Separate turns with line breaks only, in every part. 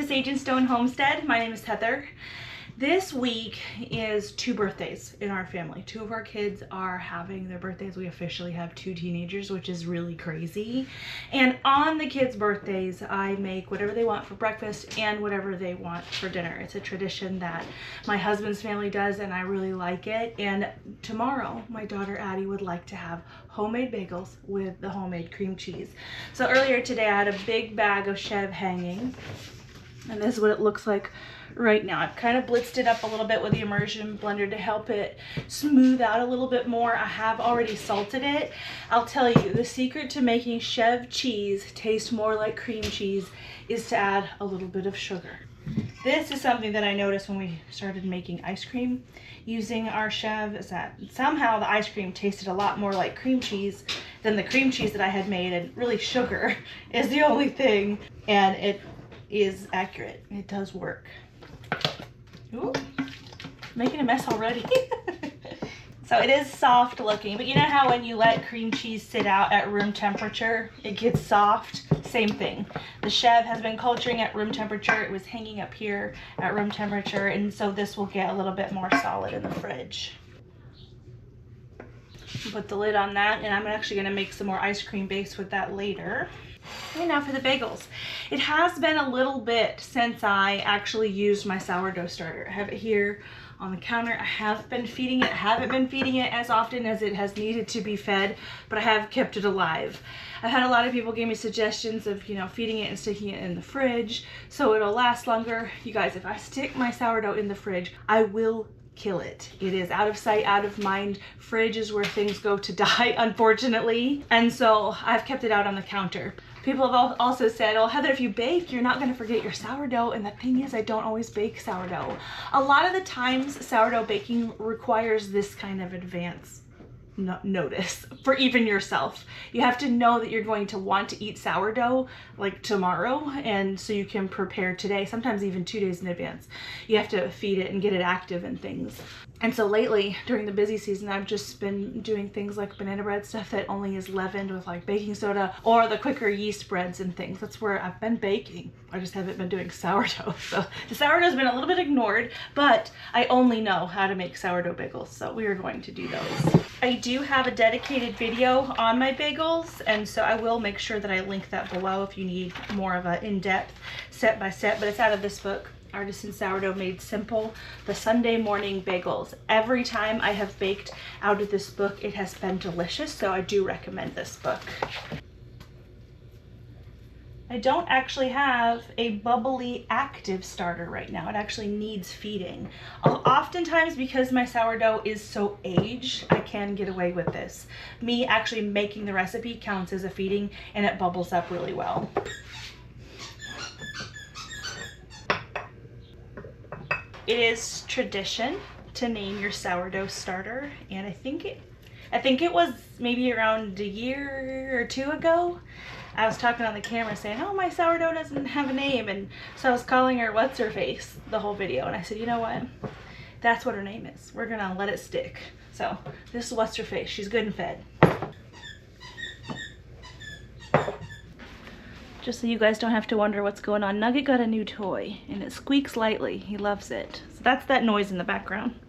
Sage and Stone Homestead. My name is Heather. This week is 2 birthdays in our family. 2 of our kids are having their birthdays. We officially have 2 teenagers, which is really crazy. And on the kids' birthdays, I make whatever they want for breakfast and whatever they want for dinner. It's a tradition that my husband's family does, and I really like it. And tomorrow, my daughter Addie would like to have homemade bagels with the homemade cream cheese. So earlier today, I had a big bag of Chev hanging, and this is what it looks like right now. I've kind of blitzed it up a little bit with the immersion blender to help it smooth out a little bit more. I have already salted it. I'll tell you, the secret to making Chev cheese taste more like cream cheese is to add a little bit of sugar. This is something that I noticed when we started making ice cream using our Chev, is that somehow the ice cream tasted a lot more like cream cheese than the cream cheese that I had made, and really sugar is the only thing, and it is accurate. It does work. Ooh, making a mess already. So it is soft looking, but you know how when you let cream cheese sit out at room temperature, it gets soft? Same thing. The Chev has been culturing at room temperature. It was hanging up here at room temperature, and so this will get a little bit more solid in the fridge. Put the lid on that, and I'm actually going to make some more ice cream base with that later. Okay, now for the bagels. It has been a little bit since I actually used my sourdough starter. I have it here on the counter. I have been feeding it. I haven't been feeding it as often as it has needed to be fed, but I have kept it alive. I've had a lot of people give me suggestions of, feeding it and sticking it in the fridge so it'll last longer. You guys, if I stick my sourdough in the fridge, I will kill it. It is out of sight, out of mind. Fridge is where things go to die, unfortunately. And so I've kept it out on the counter. People have also said, oh, Heather, if you bake, you're not going to forget your sourdough. And the thing is, I don't always bake sourdough. A lot of the times, sourdough baking requires this kind of advance notice for even yourself. You have to know that you're going to want to eat sourdough like tomorrow, and so you can prepare today, sometimes even 2 days in advance. You have to feed it and get it active and things. And so lately, during the busy season, I've just been doing things like banana bread, stuff that only is leavened with like baking soda, or the quicker yeast breads and things. That's where I've been baking. I just haven't been doing sourdough. So the sourdough's been a little bit ignored, but I only know how to make sourdough bagels, so we are going to do those. I do have a dedicated video on my bagels, and so I will make sure that I link that below if you need more of an in-depth step-by-step, but it's out of this book, Artisan Sourdough Made Simple, the Sunday Morning Bagels. Every time I have baked out of this book, it has been delicious, so I do recommend this book. I don't actually have a bubbly active starter right now. It actually needs feeding. Oftentimes, because my sourdough is so aged, I can get away with this. Me actually making the recipe counts as a feeding, and it bubbles up really well. It is tradition to name your sourdough starter, and I think it was maybe around a year or 2 ago. I was talking on the camera saying, oh, my sourdough doesn't have a name, and so I was calling her what's her face the whole video, and I said, you know what, that's what her name is. We're gonna let it stick. So this is what's her face. She's good and fed. Just so you guys don't have to wonder what's going on, Nugget got a new toy, and it squeaks lightly. He loves it. So that's that noise in the background.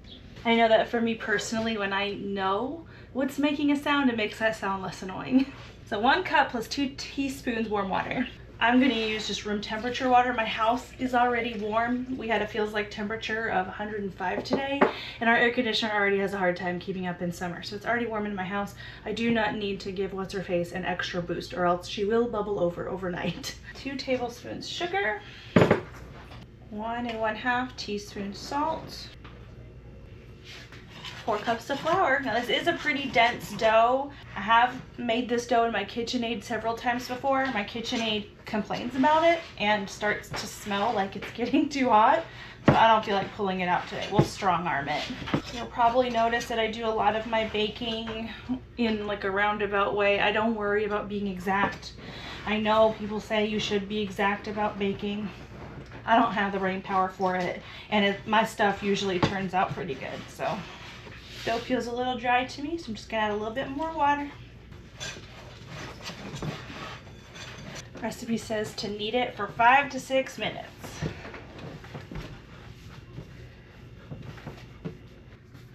I know that for me personally, when I know what's making a sound, it makes that sound less annoying. So 1 cup plus 2 teaspoons warm water. I'm gonna use just room temperature water. My house is already warm. We had a feels like temperature of 105 today, and our air conditioner already has a hard time keeping up in summer. So it's already warm in my house. I do not need to give what's her face an extra boost, or else she will bubble over overnight. 2 tablespoons sugar, 1 1/2 teaspoons salt, 4 cups of flour. Now this is a pretty dense dough. I have made this dough in my KitchenAid several times before. My KitchenAid complains about it and starts to smell like it's getting too hot. So I don't feel like pulling it out today. We'll strong arm it. You'll probably notice that I do a lot of my baking in like a roundabout way. I don't worry about being exact. I know people say you should be exact about baking. I don't have the brain power for it, and my stuff usually turns out pretty good. So dough feels a little dry to me, so I'm just gonna add a little bit more water. Recipe says to knead it for 5 to 6 minutes.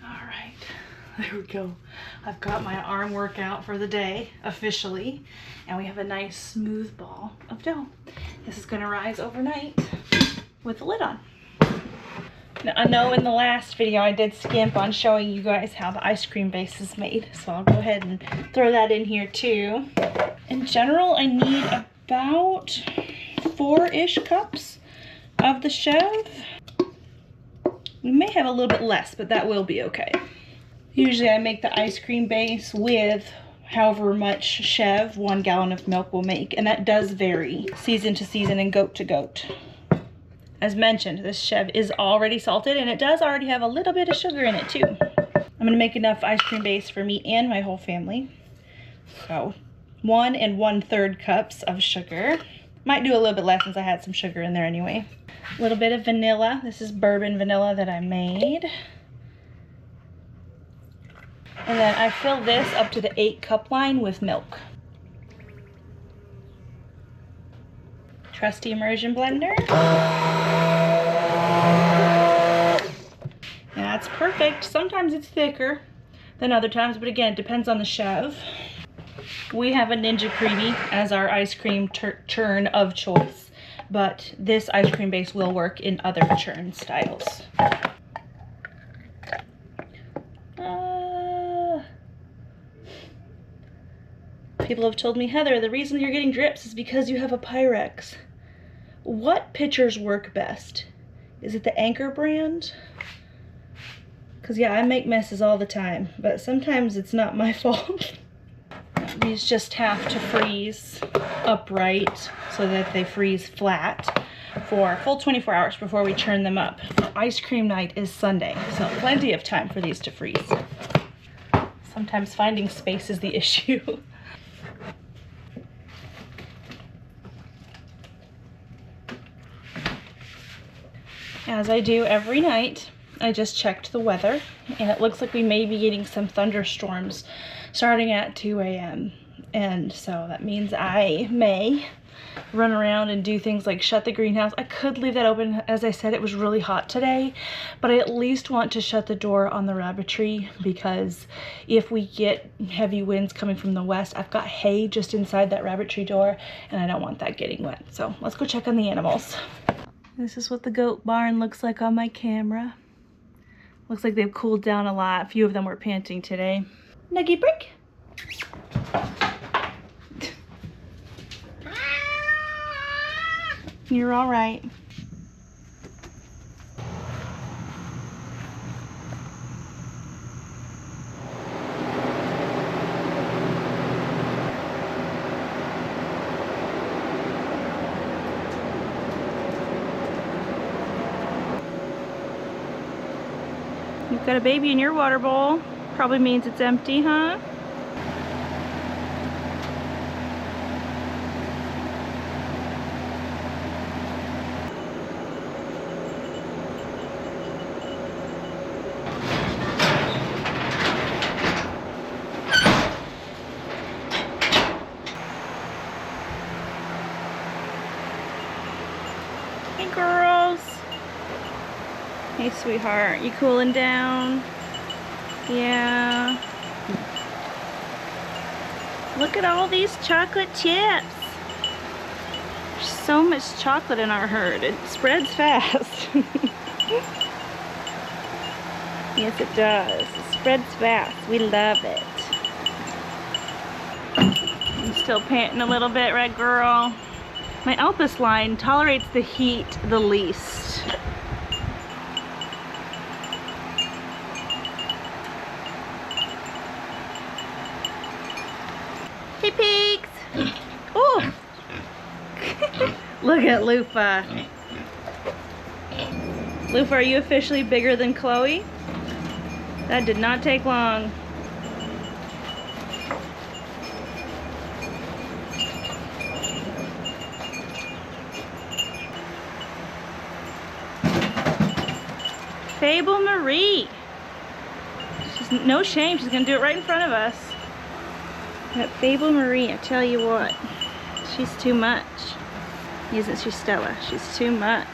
All right, there we go. I've got my arm workout for the day officially, and we have a nice smooth ball of dough. This is gonna rise overnight with the lid on. Now, I know in the last video I did skimp on showing you guys how the ice cream base is made, so I'll go ahead and throw that in here too. In general, I need about 4-ish cups of the chev. We may have a little bit less, but that will be okay. Usually I make the ice cream base with however much chev 1 gallon of milk will make, and that does vary season to season and goat to goat. As mentioned, this chev is already salted, and it does already have a little bit of sugar in it too. I'm gonna make enough ice cream base for me and my whole family. So 1 1/3 cups of sugar. Might do a little bit less since I had some sugar in there anyway. A little bit of vanilla. This is bourbon vanilla that I made. And then I fill this up to the 8-cup line with milk. Trusty immersion blender. That's perfect. Sometimes it's thicker than other times, but again, it depends on the chev. We have a Ninja Creamy as our ice cream churn of choice, but this ice cream base will work in other churn styles. People have told me, Heather, the reason you're getting drips is because you have a Pyrex. What pitchers work best? Is it the Anchor brand? Because yeah, I make messes all the time, but sometimes it's not my fault. These just have to freeze upright so that they freeze flat for a full 24 hours before we churn them up. Ice cream night is Sunday, so plenty of time for these to freeze. Sometimes finding space is the issue. As I do every night, I just checked the weather, and it looks like we may be getting some thunderstorms starting at 2 a.m. And so that means I may run around and do things like shut the greenhouse. I could leave that open. As I said, it was really hot today, but I at least want to shut the door on the rabbitry, because if we get heavy winds coming from the west, I've got hay just inside that rabbitry door, and I don't want that getting wet. So let's go check on the animals. This is what the goat barn looks like on my camera. Looks like they've cooled down a lot. A few of them were panting today. Nuggy Brick. You're all right. You've got a baby in your water bowl. Probably means it's empty, huh? Hey, girls. Hey, sweetheart, you cooling down? Yeah. Look at all these chocolate chips. There's so much chocolate in our herd. It spreads fast. Yes, it does. It spreads fast. We love it. I'm still panting a little bit, right, girl? My Elpis line tolerates the heat the least. Hey, pigs! Oh! Look at Lufa. Lufa, are you officially bigger than Chloe? That did not take long. Fable Marie. She's no shame. She's gonna do it right in front of us. That Fable Marie, I tell you what, She's too much. Isn't she, Stella? She's too much.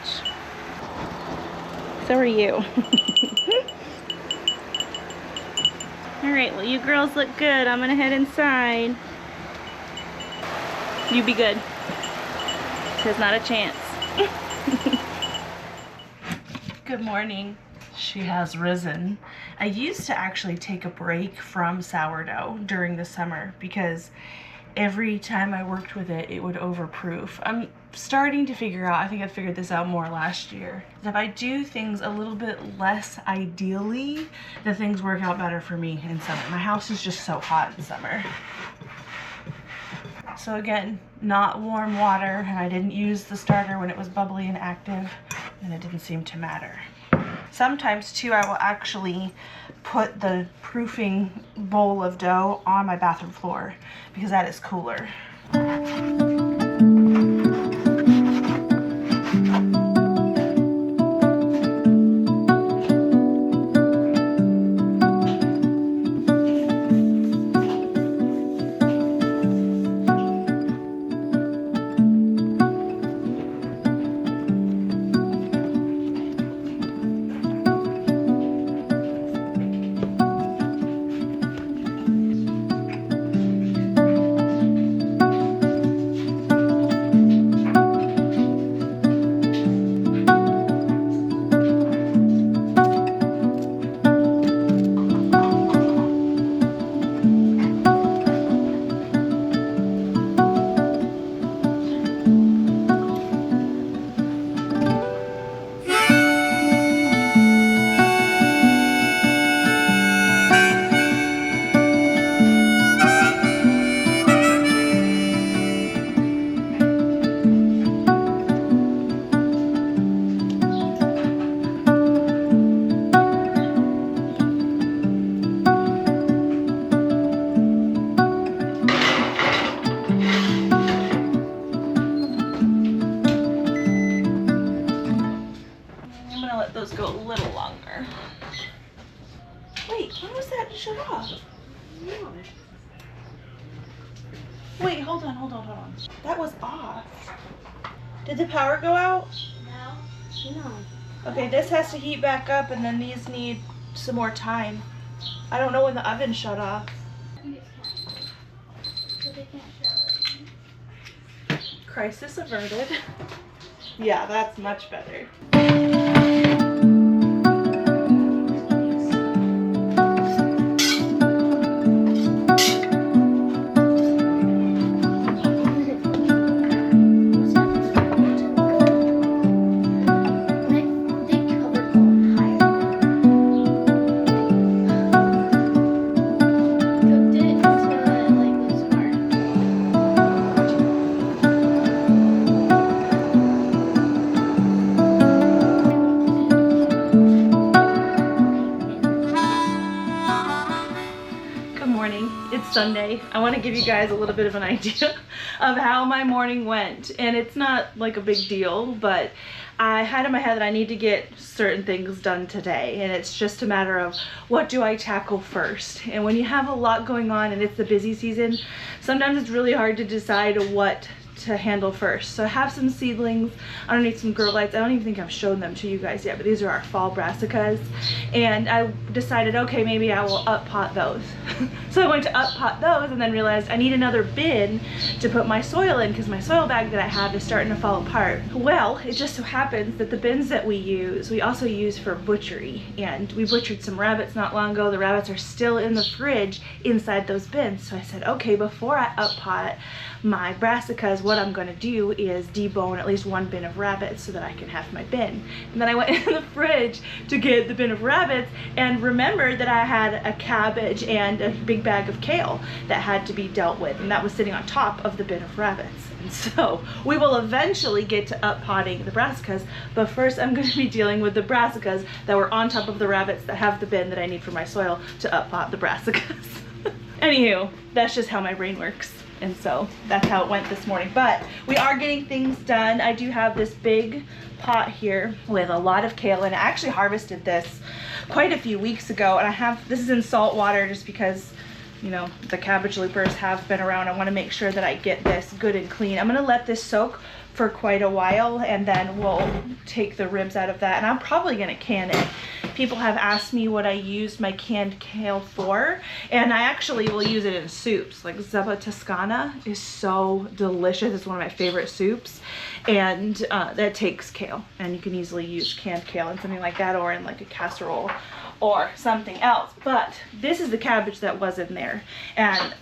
So are you. All right, well, you girls look good. I'm gonna head inside. You be good. There's not a chance. Good morning. She has risen. I used to actually take a break from sourdough during the summer because every time I worked with it, it would overproof. I'm starting to figure out, I think I figured this out more last year, that if I do things a little bit less ideally, the things work out better for me in summer. My house is just so hot in summer. So again, not warm water, and I didn't use the starter when it was bubbly and active, and it didn't seem to matter. Sometimes too, I will actually put the proofing bowl of dough on my bathroom floor because that is cooler. Go a little longer. Wait, when was that shut off? Wait, hold on. That was off. Did the power go out? No. Okay, this has to heat back up and then these need some more time. I don't know when the oven shut off. Crisis averted. Yeah, that's much better. Sunday. I want to give you guys a little bit of an idea of how my morning went, and it's not like a big deal, but I had in my head that I need to get certain things done today, and it's just a matter of what do I tackle first. And when you have a lot going on and it's the busy season, sometimes it's really hard to decide what to handle first. So I have some seedlings underneath some grow lights. I don't even think I've shown them to you guys yet, but these are our fall brassicas, and I decided, okay, maybe I will up pot those. So I went to up pot those and then realized I need another bin to put my soil in because my soil bag that I have is starting to fall apart. Well, it just so happens that the bins that we also use for butchery, and we butchered some rabbits not long ago. The rabbits are still in the fridge inside those bins. So I said, okay, before I up pot my brassicas, what I'm going to do is debone at least one bin of rabbits so that I can have my bin. And then I went in the fridge to get the bin of rabbits and remembered that I had a cabbage and a big bag of kale that had to be dealt with, and that was sitting on top of the bin of rabbits. And so we will eventually get to up potting the brassicas, but first I'm going to be dealing with the brassicas that were on top of the rabbits that have the bin that I need for my soil to up pot the brassicas. Anywho, that's just how my brain works. And so that's how it went this morning. But we are getting things done. I do have this big pot here with a lot of kale, and I actually harvested this quite a few weeks ago, and this is in salt water just because you know, the cabbage loopers have been around. I want to make sure that I get this good and clean. I'm going to let this soak for quite a while, and then we'll take the ribs out of that, and I'm probably going to can it. People have asked me what I used my canned kale for, and I actually will use it in soups. Like Zuppa Toscana is so delicious. It's one of my favorite soups, and that takes kale, and you can easily use canned kale in something like that, or in like a casserole or something else. But this is the cabbage that was in there, and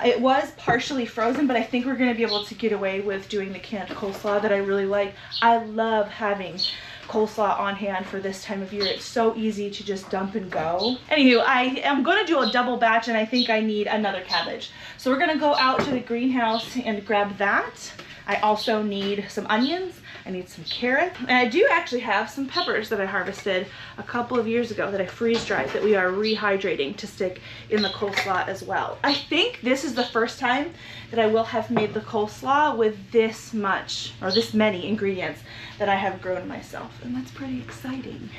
it was partially frozen, but I think we're going to be able to get away with doing the canned coleslaw that I really like. I love having coleslaw on hand for this time of year. It's so easy to just dump and go. Anywho, I am going to do a double batch, and I think I need another cabbage. So we're going to go out to the greenhouse and grab that. I also need some onions. I need some carrots, and I do actually have some peppers that I harvested a couple of years ago that I freeze dried that we are rehydrating to stick in the coleslaw as well. I think this is the first time that I will have made the coleslaw with this much, or this many ingredients that I have grown myself, and that's pretty exciting.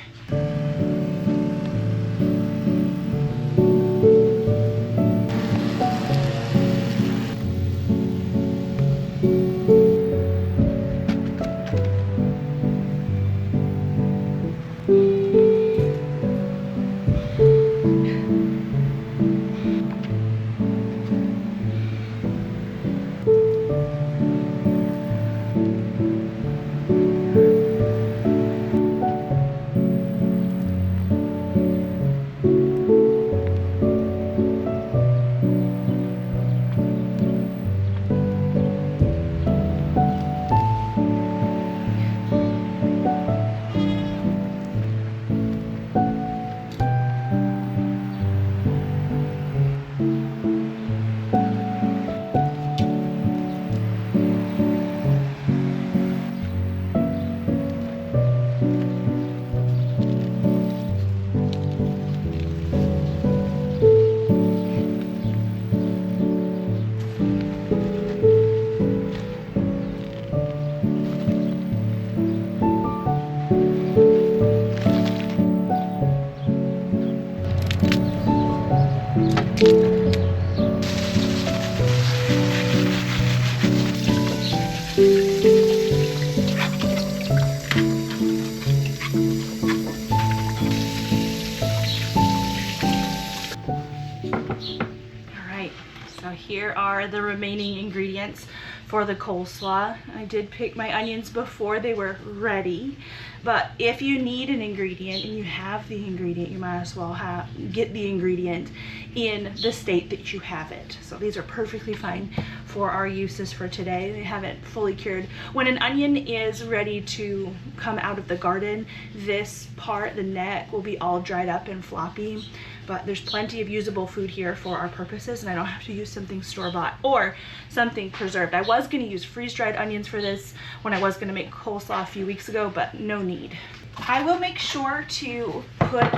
Here are the remaining ingredients for the coleslaw. I did pick my onions before they were ready, but if you need an ingredient and you have the ingredient, you might as well get the ingredient in the state that you have it. So these are perfectly fine for our uses for today. They haven't fully cured. When an onion is ready to come out of the garden, this part, the neck, will be all dried up and floppy. But there's plenty of usable food here for our purposes, and I don't have to use something store-bought or something preserved. I was going to use freeze-dried onions for this when I was going to make coleslaw a few weeks ago, but no need. I will make sure to put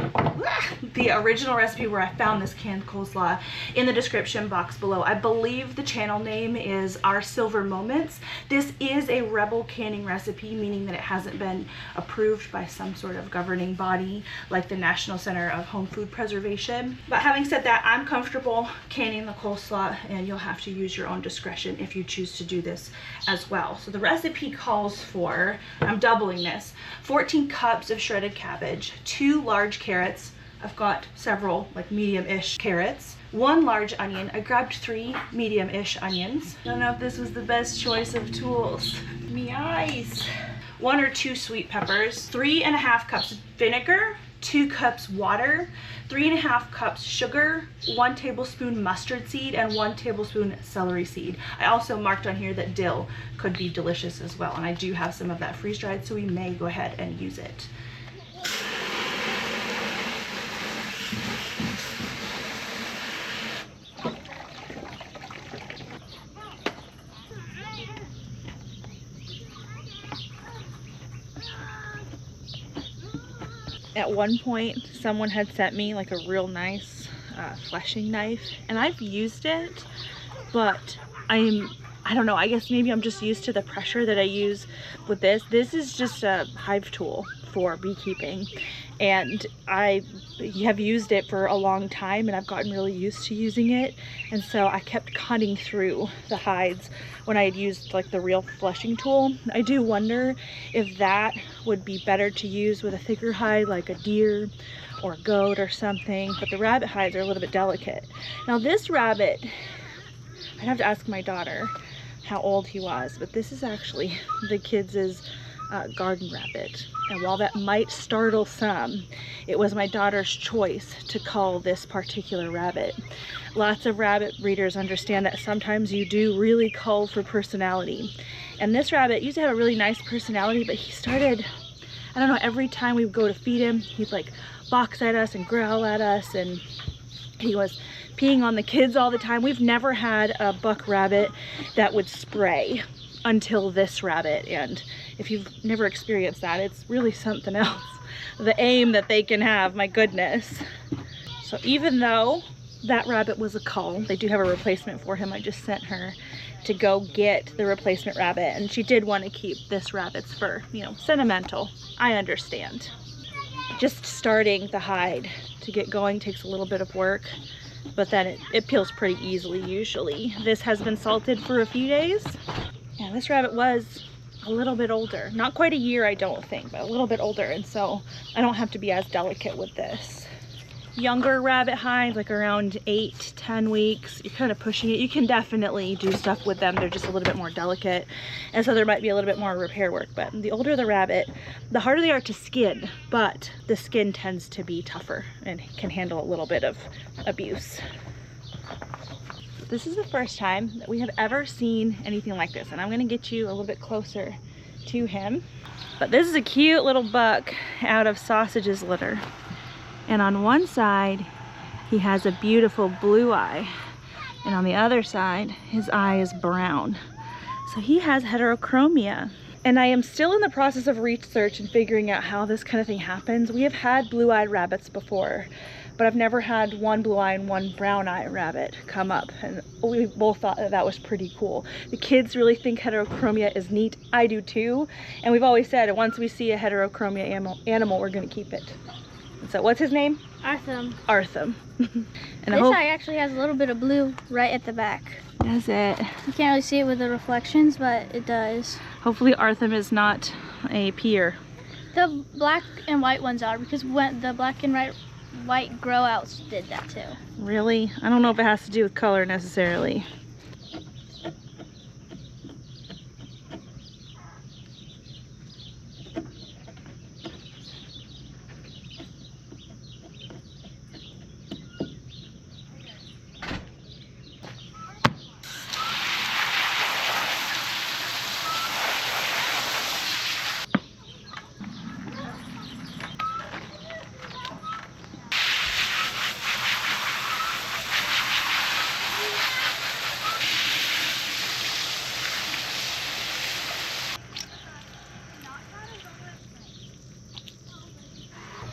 the original recipe where I found this canned coleslaw in the description box below. I believe the channel name is Our Silver Moments. This is a Rebel canning recipe, meaning that it hasn't been approved by some sort of governing body like the National Center of Home Food Preservation. But having said that, I'm comfortable canning the coleslaw, and you'll have to use your own discretion if you choose to do this as well. So the recipe calls for, I'm doubling this, 14 cups of shredded cabbage, 2 large carrots. I've got several like medium-ish carrots, 1 large onion. I grabbed 3 medium-ish onions. I don't know if this was the best choice of tools. Me eyes. 1 or 2 sweet peppers, 3.5 cups vinegar, 2 cups water, 3.5 cups sugar, 1 tablespoon mustard seed, and 1 tablespoon celery seed. I also marked on here that dill could be delicious as well, and I do have some of that freeze-dried, so we may go ahead and use it. At one point, someone had sent me like a real nice fleshing knife, and I've used it, but I don't know, I guess maybe I'm just used to the pressure that I use with this. This is just a hive tool for beekeeping, and I have used it for a long time, and I've gotten really used to using it. And so I kept cutting through the hides when I had used like the real fleshing tool. I do wonder if that would be better to use with a thicker hide like a deer or a goat or something, but the rabbit hides are a little bit delicate. Now this rabbit, I'd have to ask my daughter how old he was, but this is actually the kids' garden rabbit. And while that might startle some, it was my daughter's choice to cull this particular rabbit. Lots of rabbit breeders understand that sometimes you do really cull for personality. And this rabbit used to have a really nice personality, but he started, I don't know, every time we would go to feed him, he'd like box at us and growl at us, and he was peeing on the kids all the time. We've never had a buck rabbit that would spray until this rabbit, and if you've never experienced that, it's really something else. The aim that they can have, my goodness. So even though that rabbit was a cull, they do have a replacement for him. I just sent her to go get the replacement rabbit, and she did want to keep this rabbit's fur. You know, sentimental. I understand. Just starting the hide to get going takes a little bit of work, but then it peels pretty easily usually. This has been salted for a few days. Yeah, this rabbit was a little bit older. Not quite a year, I don't think, but a little bit older, and so I don't have to be as delicate with this. Younger rabbit hides, like around 8-10 weeks, you're kind of pushing it. You can definitely do stuff with them. They're just a little bit more delicate, and so there might be a little bit more repair work. But the older the rabbit, the harder they are to skin, but the skin tends to be tougher and can handle a little bit of abuse. This is the first time that we have ever seen anything like this, and I'm gonna get you a little bit closer to him. But this is a cute little buck out of Sausage's litter. And on one side, he has a beautiful blue eye. And on the other side, his eye is brown. So he has heterochromia. And I am still in the process of research and figuring out how this kind of thing happens. We have had blue-eyed rabbits before, but I've never had one blue eye and one brown eye rabbit come up. And we both thought that that was pretty cool. The kids really think heterochromia is neat. I do too. And we've always said once we see a heterochromia animal, we're gonna keep it. So what's his name?
Artham.
Artham. And
this eye actually has a little bit of blue right at the back.
Does it?
You can't really see it with the reflections, but it does.
Hopefully Artham is not a peer.
The black and white ones are, because when the black and white grow outs did that too.
Really? I don't know if it has to do with color necessarily.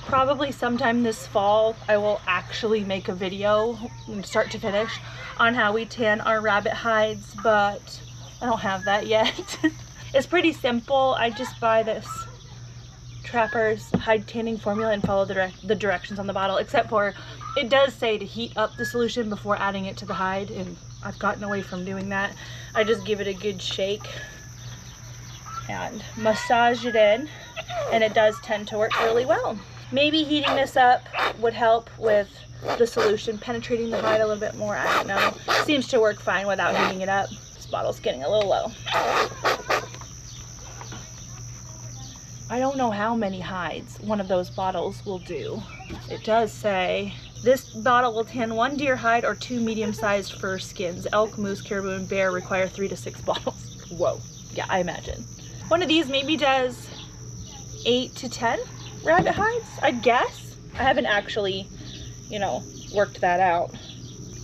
Probably sometime this fall I will actually make a video from start to finish on how we tan our rabbit hides, but I don't have that yet. It's pretty simple. I just buy this Trapper's hide tanning formula and follow the directions on the bottle, except for it does say to heat up the solution before adding it to the hide, and I've gotten away from doing that. I just give it a good shake and massage it in, and it does tend to work really well. Maybe heating this up would help with the solution penetrating the hide a little bit more. I don't know. Seems to work fine without heating it up. This bottle's getting a little low. I don't know how many hides one of those bottles will do. It does say this bottle will tan 1 deer hide or 2 medium-sized fur skins. Elk, moose, caribou, and bear require 3 to 6 bottles. Whoa. Yeah, I imagine. One of these maybe does 8 to 10 rabbit hides, I'd guess. I haven't actually, you know, worked that out.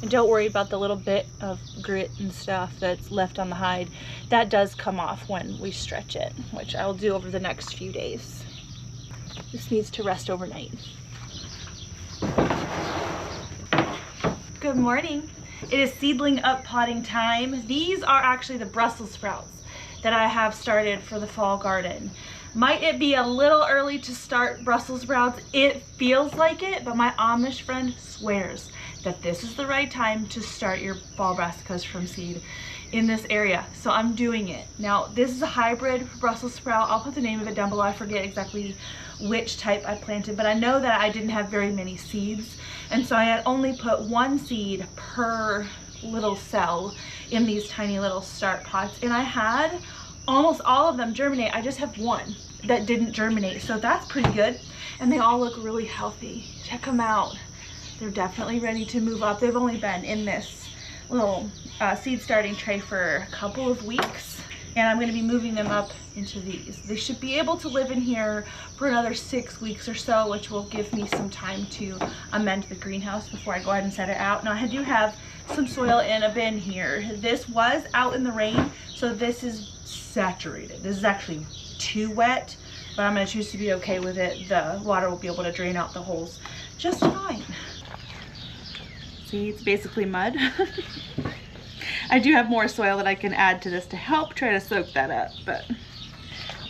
And don't worry about the little bit of grit and stuff that's left on the hide. That does come off when we stretch it, which I'll do over the next few days. This needs to rest overnight. Good morning. It is seedling up potting time. These are actually the Brussels sprouts that I have started for the fall garden. Might it be a little early to start Brussels sprouts? It feels like it, but my Amish friend swears that this is the right time to start your fall brassicas from seed in this area. So I'm doing it. Now, this is a hybrid Brussels sprout. I'll put the name of it down below. I forget exactly which type I planted, but I know that I didn't have very many seeds. And so I had only put one seed per little cell in these tiny little start pots. And I had almost all of them germinate. I just have one that didn't germinate. So that's pretty good. And they all look really healthy. Check them out. They're definitely ready to move up. They've only been in this little seed starting tray for a couple of weeks. And I'm going to be moving them up into these. They should be able to live in here for another 6 weeks or so, which will give me some time to amend the greenhouse before I go ahead and set it out. Now I do have some soil in a bin here. This was out in the rain, so this is saturated. This is actually too wet, but I'm going to choose to be okay with it. The water will be able to drain out the holes just fine. See, it's basically mud. I do have more soil that I can add to this to help try to soak that up, but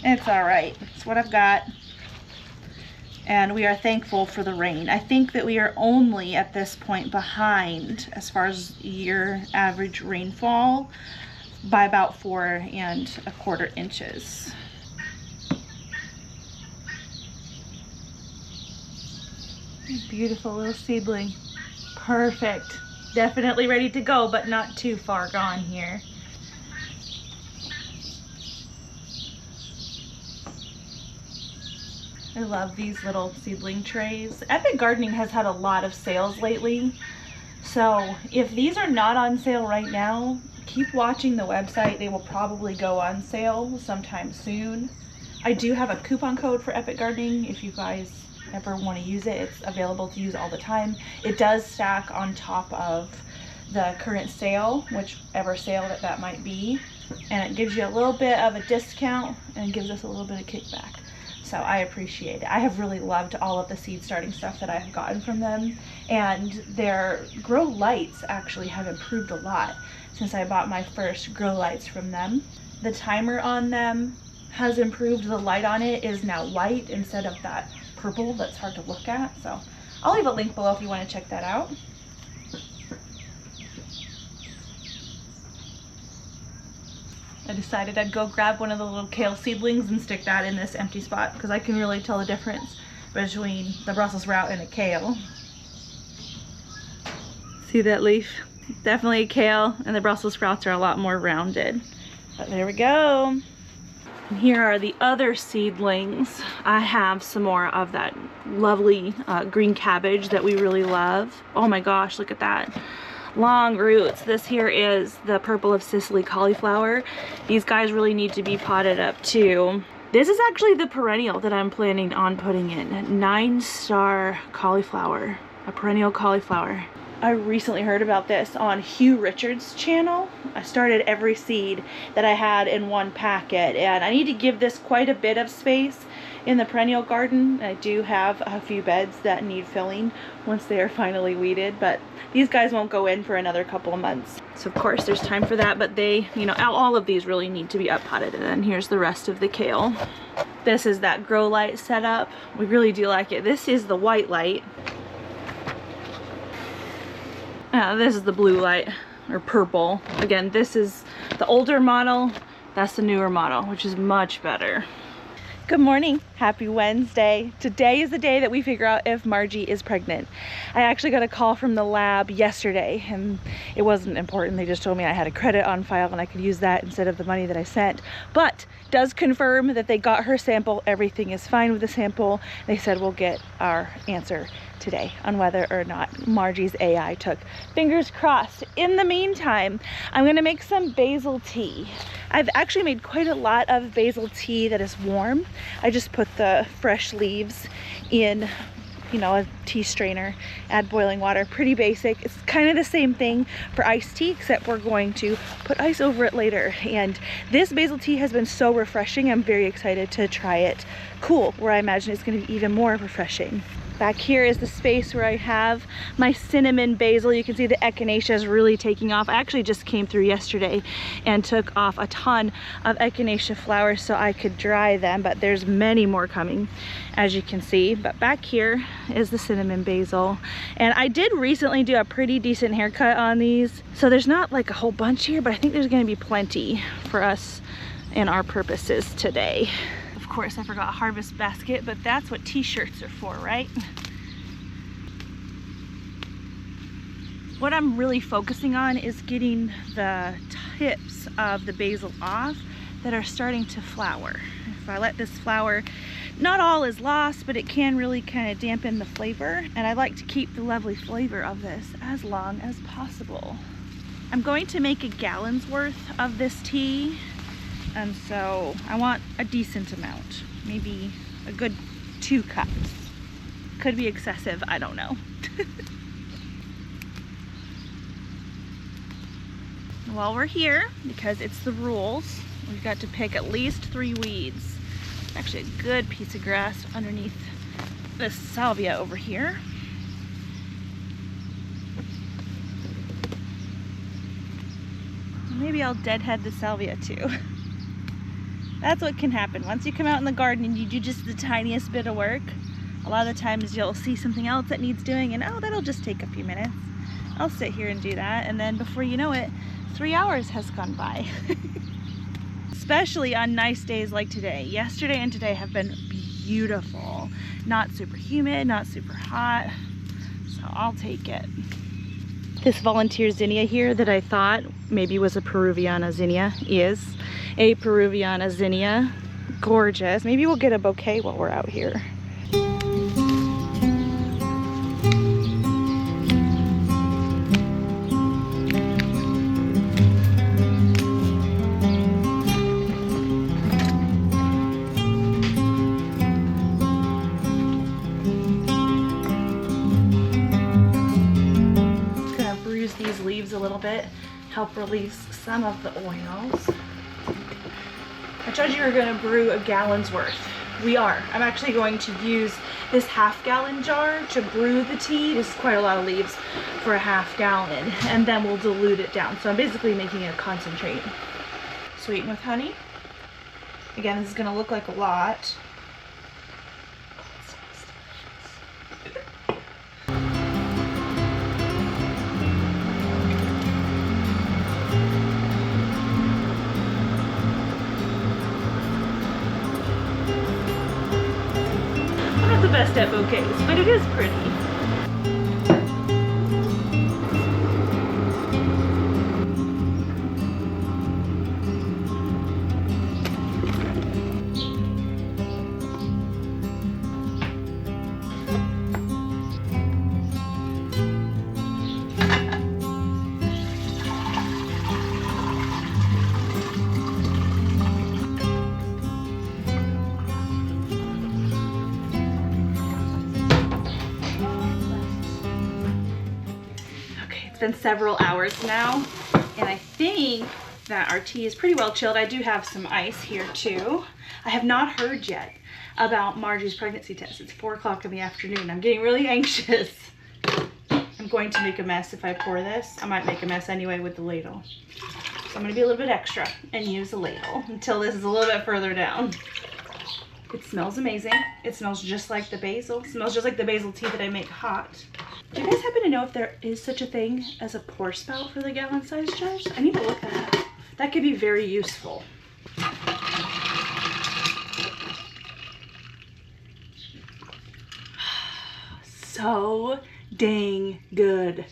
it's all right. It's what I've got. And we are thankful for the rain. I think that we are only at this point behind as far as year average rainfall by about 4 1/4 inches. Beautiful little seedling. Perfect. Definitely ready to go, but not too far gone here. I love these little seedling trays. Epic Gardening has had a lot of sales lately. So if these are not on sale right now, keep watching the website. They will probably go on sale sometime soon. I do have a coupon code for Epic Gardening if you guys ever want to use it. It's available to use all the time. It does stack on top of the current sale, whichever sale that might be, and it gives you a little bit of a discount and gives us a little bit of kickback. So I appreciate it. I have really loved all of the seed starting stuff that I've gotten from them, and their grow lights actually have improved a lot since I bought my first grow lights from them. The timer on them has improved. The light on it is now white instead of that purple that's hard to look at. So I'll leave a link below if you want to check that out. I decided I'd go grab one of the little kale seedlings and stick that in this empty spot because I can really tell the difference between the Brussels sprout and a kale. See that leaf? Definitely a kale, and the Brussels sprouts are a lot more rounded. But there we go. And here are the other seedlings. I have some more of that lovely green cabbage that we really love. Oh my gosh, look at that. Long roots. This here is the purple of Sicily cauliflower. These guys really need to be potted up too. This is actually the perennial that I'm planning on putting in. 9-star cauliflower, a perennial cauliflower. I recently heard about this on Hugh Richards' channel. I started every seed that I had in one packet, and I need to give this quite a bit of space in the perennial garden. I do have a few beds that need filling once they are finally weeded, but these guys won't go in for another couple of months. So of course there's time for that, but they, you know, all of these really need to be up potted. And then here's the rest of the kale. This is that grow light setup. We really do like it. This is the white light. This is the blue light, or purple. Again, this is the older model. That's the newer model, which is much better. Good morning. Happy Wednesday. Today is the day that we figure out if Margie is pregnant. I actually got a call from the lab yesterday, and it wasn't important. They just told me I had a credit on file and I could use that instead of the money that I sent. But does confirm that they got her sample. Everything is fine with the sample. They said we'll get our answer today on whether or not Margie's AI took. Fingers crossed. In the meantime, I'm gonna make some basil tea. I've actually made quite a lot of basil tea that is warm. I just put the fresh leaves in, you know, a tea strainer, add boiling water. Pretty basic. It's kind of the same thing for iced tea, except we're going to put ice over it later. And this basil tea has been so refreshing. I'm very excited to try it cool, where I imagine it's going to be even more refreshing. Back here is the space where I have my cinnamon basil. You can see the echinacea is really taking off. I actually just came through yesterday and took off a ton of echinacea flowers so I could dry them, but there's many more coming, as you can see. But back here is the cinnamon basil. And I did recently do a pretty decent haircut on these, so there's not like a whole bunch here, but I think there's gonna be plenty for us and our purposes today. Of course, I forgot harvest basket, but that's what t-shirts are for, right? What I'm really focusing on is getting the tips of the basil off that are starting to flower. If I let this flower, not all is lost, but it can really kind of dampen the flavor, and I like to keep the lovely flavor of this as long as possible. I'm going to make a gallon's worth of this tea. And so I want a decent amount, maybe a good 2 cups. Could be excessive, I don't know. While we're here, because it's the rules, we've got to pick at least 3 weeds. Actually a good piece of grass underneath this salvia over here. Maybe I'll deadhead the salvia too. That's what can happen. Once you come out in the garden and you do just the tiniest bit of work, a lot of the times you'll see something else that needs doing and oh, that'll just take a few minutes. I'll sit here and do that, and then before you know it, 3 hours has gone by. Especially on nice days like today. Yesterday and today have been beautiful. Not super humid, not super hot, so I'll take it. This volunteer zinnia here that I thought maybe was a Peruviana zinnia is a Peruviana zinnia. Gorgeous. Maybe we'll get a bouquet while we're out here. These leaves a little bit, help release some of the oils. I told you we were going to brew a gallon's worth. We are. I'm actually going to use this half-gallon jar to brew the tea. This is quite a lot of leaves for a half-gallon, and then we'll dilute it down. So I'm basically making a concentrate. Sweeten with honey. Again, this is going to look like a lot. Best at bouquets, but it is pretty. It's been several hours now, and I think that our tea is pretty well chilled. I do have some ice here too. I have not heard yet about Margie's pregnancy test. It's 4 o'clock in the afternoon. I'm getting really anxious. I'm going to make a mess if I pour this. I might make a mess anyway with the ladle. So I'm going to be a little bit extra and use a ladle until this is a little bit further down. It smells amazing. It smells just like the basil. It smells just like the basil tea that I make hot. Do you guys happen to know if there is such a thing as a pour spout for the gallon size jars? I need to look that up. That could be very useful. So dang good.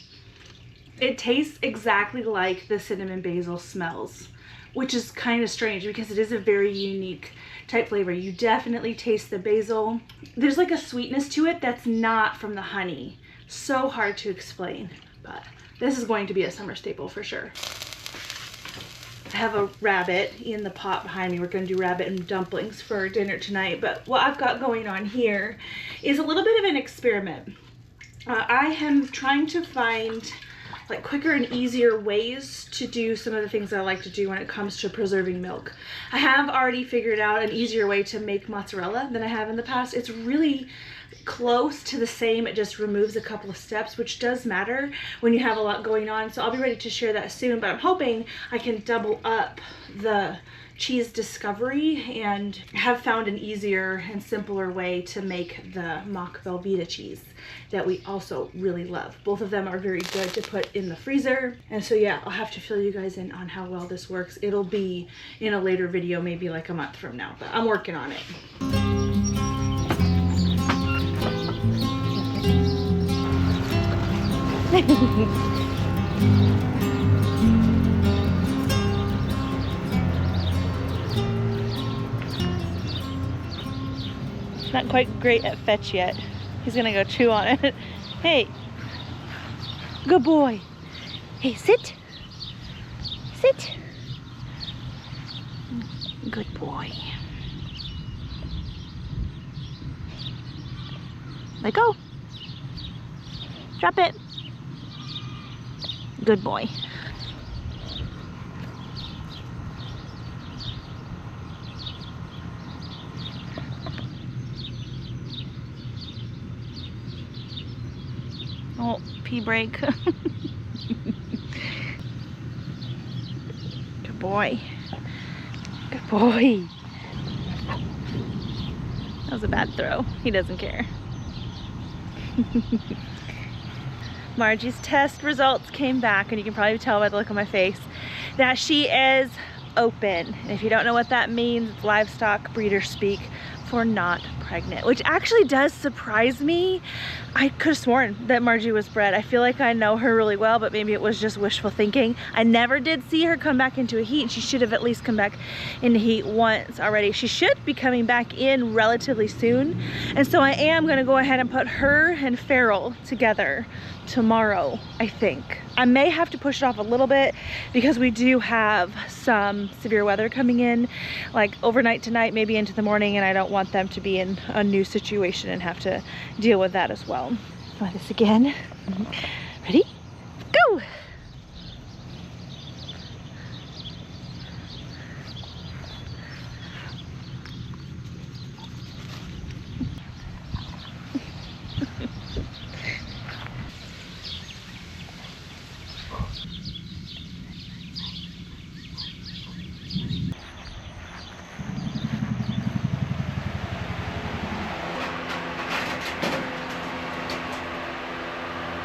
It tastes exactly like the cinnamon basil smells, which is kind of strange because it is a very unique type flavor. You definitely taste the basil. There's like a sweetness to it that's not from the honey. So hard to explain, but this is going to be a summer staple for sure. I have a rabbit in the pot behind me. We're going to do rabbit and dumplings for dinner tonight, but what I've got going on here is a little bit of an experiment. I am trying to find like quicker and easier ways to do some of the things that I like to do when it comes to preserving milk. I have already figured out an easier way to make mozzarella than I have in the past. It's really close to the same. It just removes a couple of steps, which does matter when you have a lot going on. So I'll be ready to share that soon, but I'm hoping I can double up the cheese discovery and have found an easier and simpler way to make the mock Velveeta cheese that we also really love. Both of them are very good to put in the freezer. And so yeah, I'll have to fill you guys in on how well this works. It'll be in a later video, maybe like a month from now, but I'm working on it. Not quite great at fetch yet. He's gonna go chew on it. Hey, good boy. Hey, sit. Sit. Good boy. Let go. Drop it. Good boy. Oh, pee break. Good boy. Good boy. That was a bad throw. He doesn't care. Margie's test results came back, and you can probably tell by the look on my face that she is open. And if you don't know what that means, it's livestock breeder speak for not pregnant, which actually does surprise me. I could have sworn that Margie was bred. I feel like I know her really well, but maybe it was just wishful thinking. I never did see her come back into a heat, and she should have at least come back into heat once already. She should be coming back in relatively soon, and so I am going to go ahead and put her and Feral together tomorrow, I think. I may have to push it off a little bit because we do have some severe weather coming in, like overnight tonight, maybe into the morning, and I don't want them to be in a new situation and have to deal with that as well. Try this again. Ready? Go!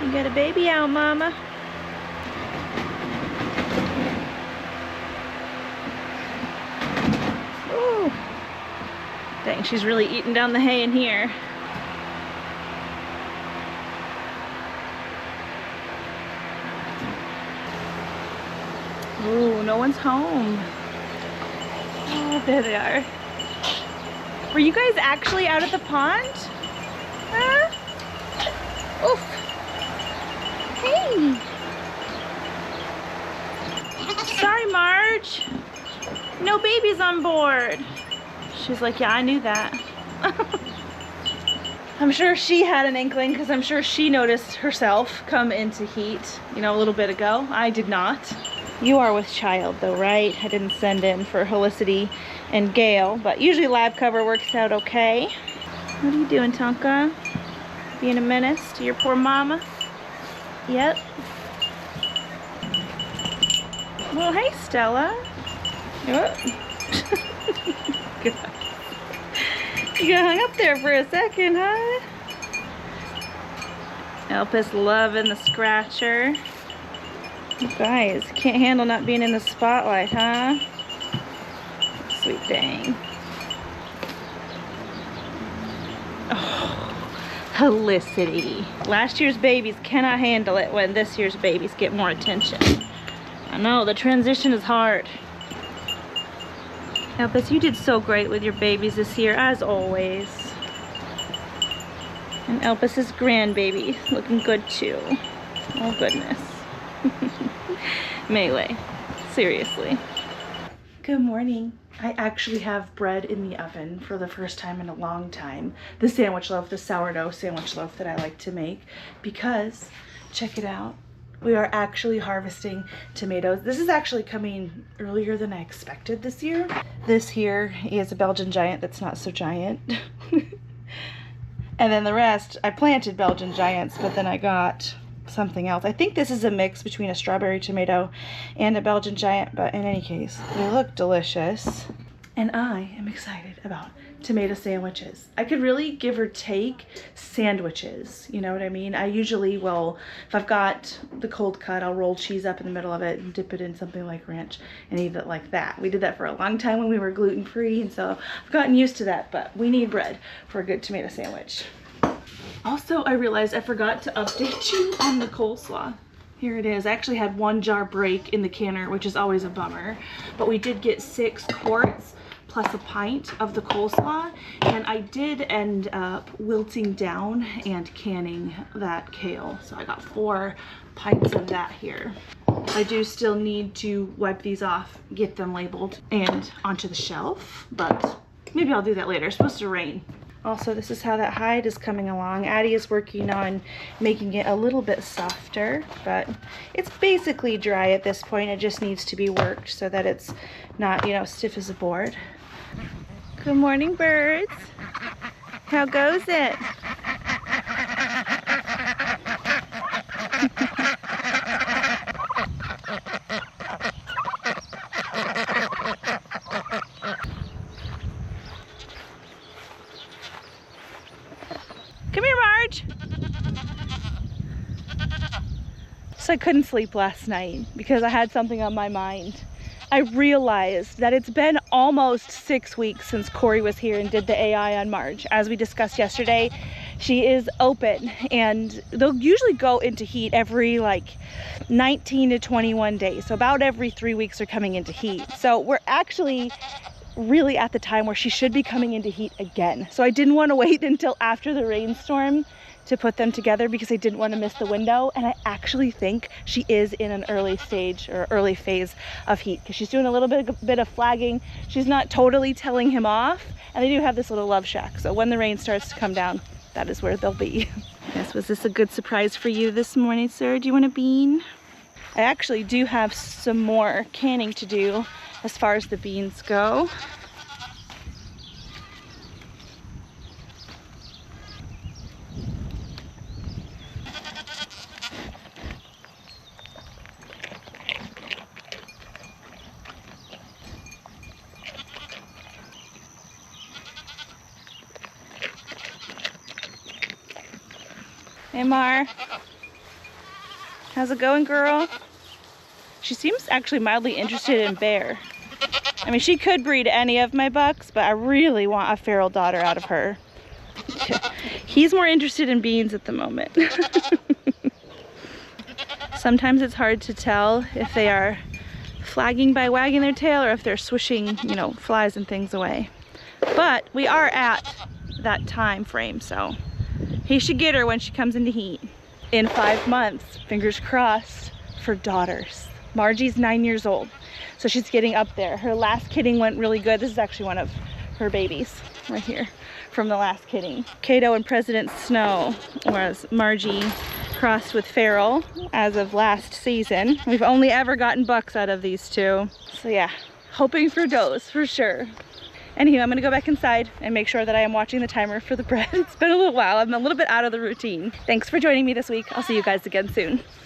You got a baby out, Mama. Ooh. Dang, she's really eating down the hay in here. Ooh, no one's home. Oh, there they are. Were you guys actually out at the pond? Huh? Oof. Hey. Sorry, Marge. No babies on board. She's like, yeah, I knew that. I'm sure she had an inkling, because I'm sure she noticed herself come into heat, you know, a little bit ago. I did not. You are with child though, right? I didn't send in for Helicity and Gale, but usually lab cover works out okay. What are you doing, Tonka? Being a menace to your poor mama? Yep. Well, hey, Stella. What? You got hung up there for a second, huh? Elpis loving the scratcher. You guys can't handle not being in the spotlight, huh? Sweet dang. Oh, Helicity. Last year's babies cannot handle it when this year's babies get more attention. I know, the transition is hard. Elpis, you did so great with your babies this year, as always. And Elpis's grandbaby looking good too. Oh goodness. Melee, seriously. Good morning. I actually have bread in the oven for the first time in a long time. The sandwich loaf, the sourdough sandwich loaf that I like to make, because, check it out, we are actually harvesting tomatoes. This is actually coming earlier than I expected this year. This here is a Belgian giant that's not so giant. And then the rest, I planted Belgian Giants, but then I got something else. I think this is a mix between a strawberry tomato and a Belgian Giant, but in any case, they look delicious. And I am excited about tomato sandwiches. I could really give or take sandwiches, you know what I mean? I usually will, if I've got the cold cut, I'll roll cheese up in the middle of it and dip it in something like ranch and eat it like that. We did that for a long time when we were gluten-free, and so I've gotten used to that, but we need bread for a good tomato sandwich. Also, I realized I forgot to update you on the coleslaw. Here it is. I actually had 1 jar break in the canner, which is always a bummer, but we did get 6 quarts plus a pint of the coleslaw, and I did end up wilting down and canning that kale. So I got 4 pints of that here. I do still need to wipe these off, get them labeled and onto the shelf, but maybe I'll do that later. It's supposed to rain. Also, this is how that hide is coming along. Addie is working on making it a little bit softer, but it's basically dry at this point. It just needs to be worked so that it's not, you know, stiff as a board. Good morning, birds. How goes it? Come here, Marge. So I couldn't sleep last night because I had something on my mind. I realized that it's been almost 6 weeks since Corey was here and did the AI on Marge. As we discussed yesterday, she is open, and they'll usually go into heat every like 19 to 21 days. So about every 3 weeks they're coming into heat. So we're actually really at the time where she should be coming into heat again. So I didn't want to wait until after the rainstorm to put them together because I didn't want to miss the window, and I actually think she is in an early stage or early phase of heat because she's doing a little bit of flagging. She's not totally telling him off, and they do have this little love shack, so when the rain starts to come down, that is where they'll be. Yes, was this a good surprise for you this morning, sir? Do you want a bean? I actually do have some more canning to do as far as the beans go. Hey, Mar. How's it going, girl? She seems actually mildly interested in bear. I mean, she could breed any of my bucks, but I really want a feral daughter out of her. He's more interested in beans at the moment. Sometimes it's hard to tell if they are flagging by wagging their tail or if they're swishing, you know, flies and things away. But we are at that time frame, so he should get her when she comes into heat. In 5 months, fingers crossed, for daughters. Margie's 9 years old, so she's getting up there. Her last kidding went really good. This is actually one of her babies right here from the last kidding. Kato and President Snow, whereas Margie crossed with feral as of last season. We've only ever gotten bucks out of these two. So yeah, hoping for does for sure. Anywho, I'm gonna go back inside and make sure that I am watching the timer for the bread. It's been a little while. I'm a little bit out of the routine. Thanks for joining me this week. I'll see you guys again soon.